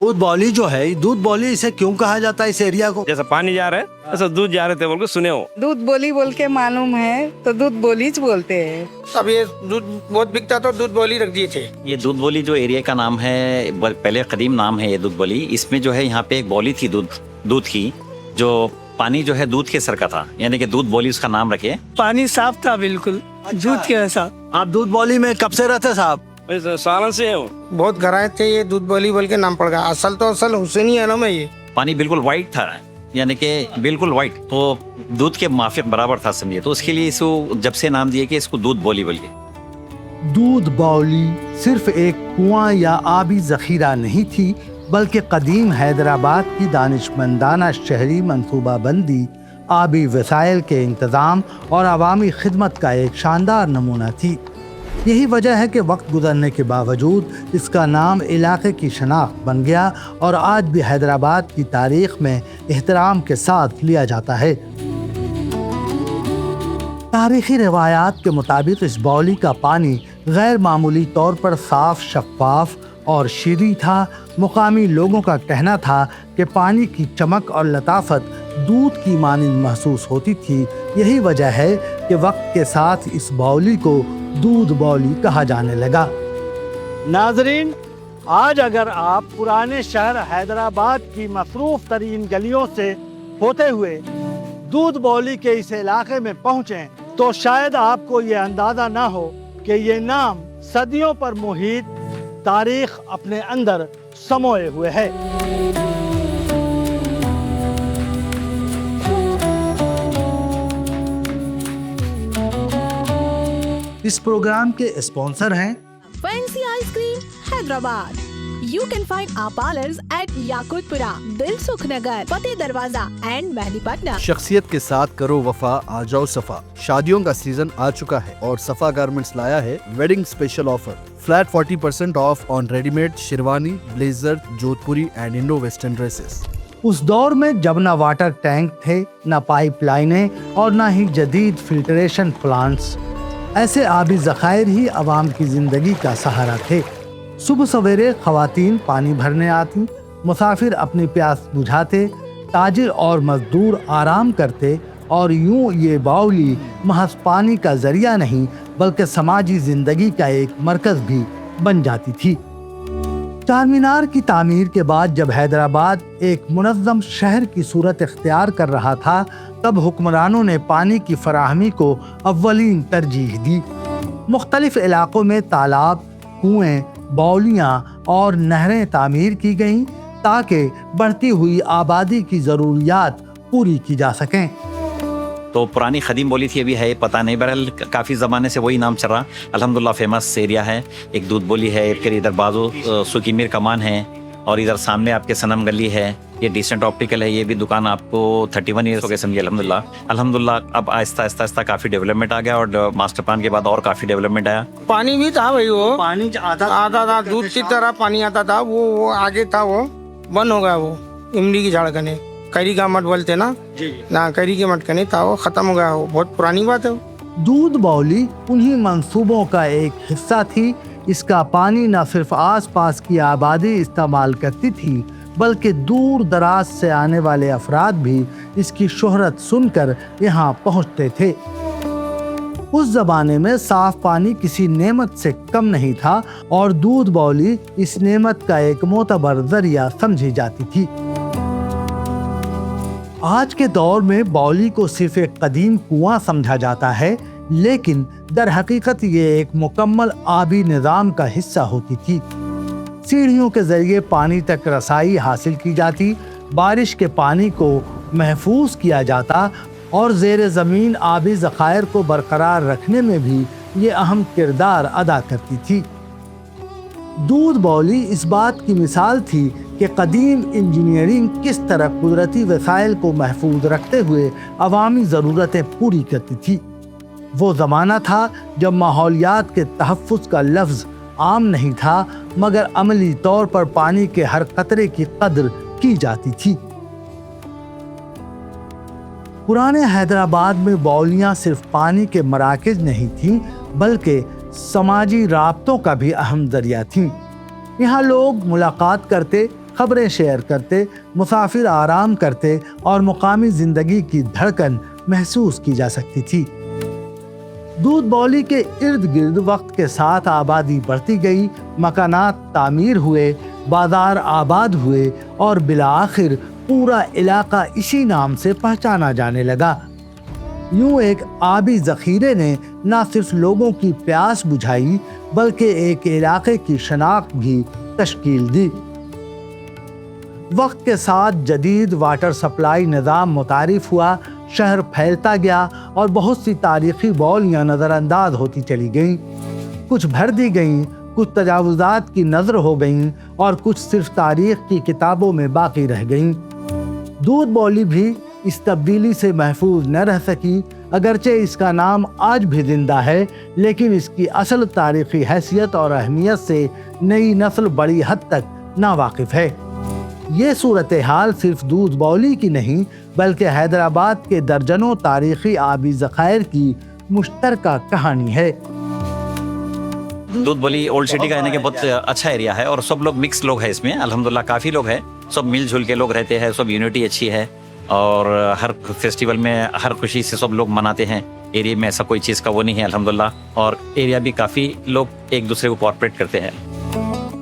दूध बौली जो है, दूध बौली इसे क्यों कहा जाता है इस एरिया को? जैसा पानी जा रहा है ऐसा दूध जा रहे थे बोल के सुने हो। दूध बोली बोल के मालूम है तो दूध बोलीच बोलते हैं। अब ये दूध बहुत बिकता तो दूध बोली रख दिए थे। ये दूध बोली जो एरिया का नाम है, पहले कदीम नाम है ये दूध बोली। इसमें जो है यहाँ पे एक बौली थी दूध की, जो पानी जो है दूध के सर का था, यानी कि दूध बोली उसका नाम रखे। पानी साफ था बिल्कुल, दूध के जैसा। आप दूध बौली में कब से रहते साहब? सालन से हो। बहुत गहराए थे, ये दूध बोली बोल के नाम पड़ गया। असल तो असल हुसैनी आलम है ये। पानी बिल्कुल वाइट था, यानी कि बिल्कुल वाइट, तो दूध के माफिक बराबर था समझिए। तो उसके लिए इसको जब से नाम दिया कि इसको दूध बोली बोलिए। दूध बौली सिर्फ एक कुआं या आबी जखीरा नहीं थी, बल्कि कदीम हैदराबाद की दानिशमंदाना शहरी मंसूबाबंदी, आबी वसाइल के इंतज़ाम और अवामी खिदमत का एक शानदार नमूना थी। यही वजह है कि वक्त गुजरने के बावजूद इसका नाम इलाके की शनाख्त बन गया और आज भी हैदराबाद की तारीख में एहतराम के साथ लिया जाता है। तारीखी रिवायात के मुताबिक इस बौली का पानी गैर मामूली तौर पर साफ, शफाफ और शीरी था। मुकामी लोगों का कहना था कि पानी की चमक और लताफत दूध की मानिंद महसूस होती थी। यही वजह है कि वक्त के साथ इस बौली को दूध बौली कहा जाने लगा। नाजरीन, आज अगर आप पुराने शहर हैदराबाद की मसरूफ तरीन गलियों से होते हुए दूध बौली के इस इलाके में पहुंचे तो शायद आपको ये अंदाजा ना हो कि ये नाम सदियों पर मुहित तारीख अपने अंदर समोए हुए है। इस प्रोग्राम के स्पॉन्सर हैं Fancy Ice Cream, Hyderabad. You can find our parlors at Yakutpura, Dilsukh Nagar, Fateh Darwaza and Mehdipatna. शख्सियत के साथ करो वफा, आ जाओ सफा। शादियों का सीजन आ चुका है और सफा गारमेंट्स लाया है wedding special offer. Flat 40% of on readymade sherwani, blazer, Jodhpuri and Indo western dresses. उस दौर में जब न वाटर टैंक थे, न पाइपलाइनें और न ही जदीद फिल्ट्रेशन प्लांट्स, ऐसे आबी ज़खायर ही आवाम की जिंदगी का सहारा थे। सुबह सवेरे खवातीन पानी भरने आती, मुसाफिर अपनी प्यास बुझाते, ताजिर और मजदूर आराम करते और यूं ये बाउली महज पानी का जरिया नहीं बल्कि समाजी जिंदगी का एक मरकज भी बन जाती थी। चारमीनार की तामीर के बाद जब हैदराबाद एक मुनज़्ज़म शहर की सूरत इख्तियार कर रहा था, तब हुक्मरानों ने पानी की फराहमी को अव्वलीन तरजीह दी। मुख्तलिफ इलाकों में तालाब, कुएं, बाउलियाँ और नहरें तामीर की गईं ताकि बढ़ती हुई आबादी की ज़रूरियात पूरी की जा सकें। तो पुरानी कदीम बोली थी, अभी है पता नहीं, बहरहाल काफ़ी ज़माने से वही नाम चल रहा। अल्हम्दुलिल्लाह फेमस एरिया है। एक दूध बोली है, फिर इधर बाजू सुकीमीर कमान है और इधर सामने आपके सनम गली है। ये डिसेंट ऑप्टिकल है, ये भी दुकान आपको 31 ईयर्स हो गए समझिए। अल्हम्दुलिल्लाह अब आहिस्ता आहिस्ता काफ़ी डेवलपमेंट आ गया और मास्टर प्लान के बाद और काफ़ी डेवलपमेंट आया। पानी भी था भाई, वो पानी आधा था, दूध की तरह पानी आता था। वो आगे था, वो बंद हो गया। वो इमली की झाड़ कने करी का मठ बोलते ना ना, करी के मठ कने था, वो खत्म हो गया। वो बहुत पुरानी बात है। दूध बौली उन्हीं मंसूबों का एक हिस्सा थी। इसका पानी न सिर्फ आसपास की आबादी इस्तेमाल करती थी बल्कि दूर दराज से आने वाले अफराद भी इसकी शोहरत सुनकर यहाँ पहुँचते थे। उस जमाने में साफ पानी किसी नेमत से कम नहीं था और दूध बौली इस नेमत का एक मोतबर जरिया समझी जाती थी। आज के दौर में बौली को सिर्फ एक कदीम कुआं समझा जाता है, लेकिन दर हकीकत ये एक मुकम्मल आबी निज़ाम का हिस्सा होती थी। सीढ़ियों के जरिए पानी तक रसाई हासिल की जाती, बारिश के पानी को महफूज किया जाता और ज़ेर ज़मीन आबी ज़खायर को बरकरार रखने में भी ये अहम किरदार अदा करती थी। दूध बौली इस बात की मिसाल थी कि कदीम इंजीनियरिंग किस तरह कुदरती वसाइल को महफूज रखते हुए अवामी ज़रूरतें पूरी करती थी। वो ज़माना था जब माहौलियात के तहफ़्फ़ुज़ का लफ्ज़ आम नहीं था, मगर अमली तौर पर पानी के हर कतरे की कद्र की जाती थी। पुराने हैदराबाद में बौलियाँ सिर्फ पानी के मराकज़ नहीं थीं बल्कि समाजी राब्तों का भी अहम ज़रिया थीं। यहाँ लोग मुलाकात करते, खबरें शेयर करते मुसाफिर आराम करते और मुकामी जिंदगी की धड़कन महसूस की जा सकती थी। दूध बौली के इर्द गिर्द वक्त के साथ आबादी बढ़ती गई, मकानात तामीर हुए, बाजार आबाद हुए और बिलाआखिर पूरा इलाका इसी नाम से पहचाना जाने लगा। यूं एक आबी ज़ख़ीरे ने न सिर्फ लोगों की प्यास बुझाई बल्कि एक इलाके की शनाख्त भी तश्कील दी। वक्त के साथ जदीद वाटर सप्लाई निज़ाम मुतारिफ हुआ, शहर फैलता गया और बहुत सी तारीखी बौलियाँ नज़रअंदाज होती चली गईं। कुछ भर दी गईं, कुछ तजावुज़ात की नज़र हो गईं और कुछ सिर्फ तारीख की किताबों में बाकी रह गईं। दूध बौली भी इस तब्दीली से महफूज न रह सकी। अगरचे इसका नाम आज भी जिंदा है, लेकिन इसकी असल तारीखी हैसियत और अहमियत से नई नस्ल बड़ी हद तक नावाकिफ है। ये सूरत हाल सिर्फ दूध बौली की नहीं बल्कि हैदराबाद के दर्जनों तारीखी आबी ज़खायर की मुश्तरका कहानी है। दूध बौली ओल्ड सिटी का यानी कि बहुत अच्छा एरिया है और सब लोग मिक्स लोग हैं इसमें, अल्हम्दुलिल्लाह काफ़ी लोग हैं, सब मिलजुल के लोग रहते हैं, सब यूनिटी अच्छी है और हर फेस्टिवल में हर खुशी से सब लोग मनाते हैं। एरिया में ऐसा कोई चीज़ का वो नहीं है अल्हम्दुलिल्लाह, और एरिया भी काफ़ी लोग एक दूसरे को कोऑपरेट करते हैं।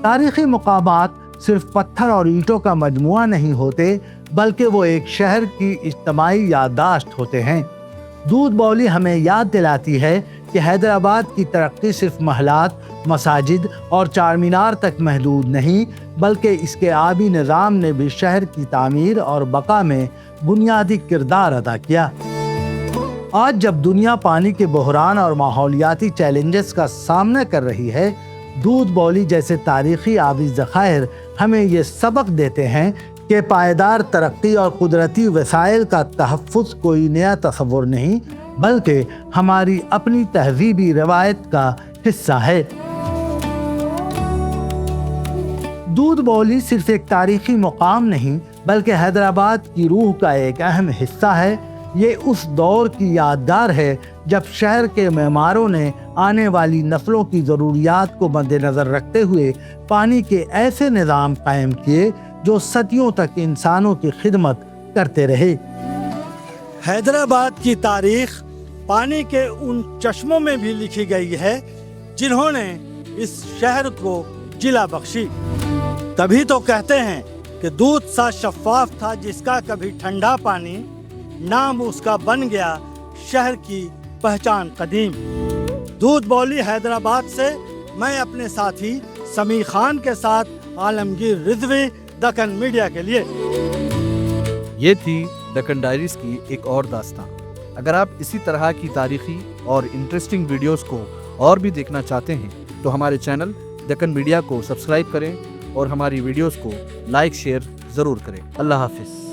तारीखी मुकामात सिर्फ पत्थर और ईंटों का मजमुआ नहीं होते बल्कि वो एक शहर की इज्तिमाई याददाश्त होते हैं। दूध बौली हमें याद दिलाती है कि हैदराबाद की तरक्की सिर्फ महलात, मसाजिद और चार मीनार तक महदूद नहीं बल्कि इसके आबी निज़ाम ने भी शहर की तामीर और बका में बुनियादी किरदार अदा किया। आज जब दुनिया पानी के बहरान और माहौलियाती चैलेंजेस का सामना कर रही है, दूध बौली जैसे तारीखी आबी ज़खायर हमें ये सबक देते हैं कि पायदार तरक्की और कुदरती वसाइल का तहफ़्फ़ुज़ कोई नया तसव्वुर नहीं बल्कि हमारी अपनी तहज़ीबी रवायत का हिस्सा है। दूध बौली सिर्फ एक तारीखी मुकाम नहीं बल्कि हैदराबाद की रूह का एक अहम हिस्सा है। ये उस दौर की यादगार है जब शहर के मेमारों ने आने वाली नस्लों की ज़रूरियात को मद्देनज़र रखते हुए पानी के ऐसे निज़ाम कायम किए जो सदियों तक इंसानों की खिदमत करते रहे। हैदराबाद की तारीख पानी के उन चश्मों में भी लिखी गई है जिन्होंने इस शहर को जिला बख्शी। तभी तो कहते हैं कि दूध सा शफाफ था जिसका कभी ठंडा पानी, नाम उसका बन गया शहर की पहचान कदीम। दूध बौली हैदराबाद से मैं अपने साथी समी खान के साथ आलमगीर रिजवी, दक्कन मीडिया के लिए। ये थी दक्कन डायरीज की एक और दास्तान। अगर आप इसी तरह की तारीखी और इंटरेस्टिंग वीडियोस को और भी देखना चाहते हैं तो हमारे चैनल दक्कन मीडिया को सब्सक्राइब करें और हमारी वीडियोस को लाइक शेयर ज़रूर करें। अल्लाह हाफिज़।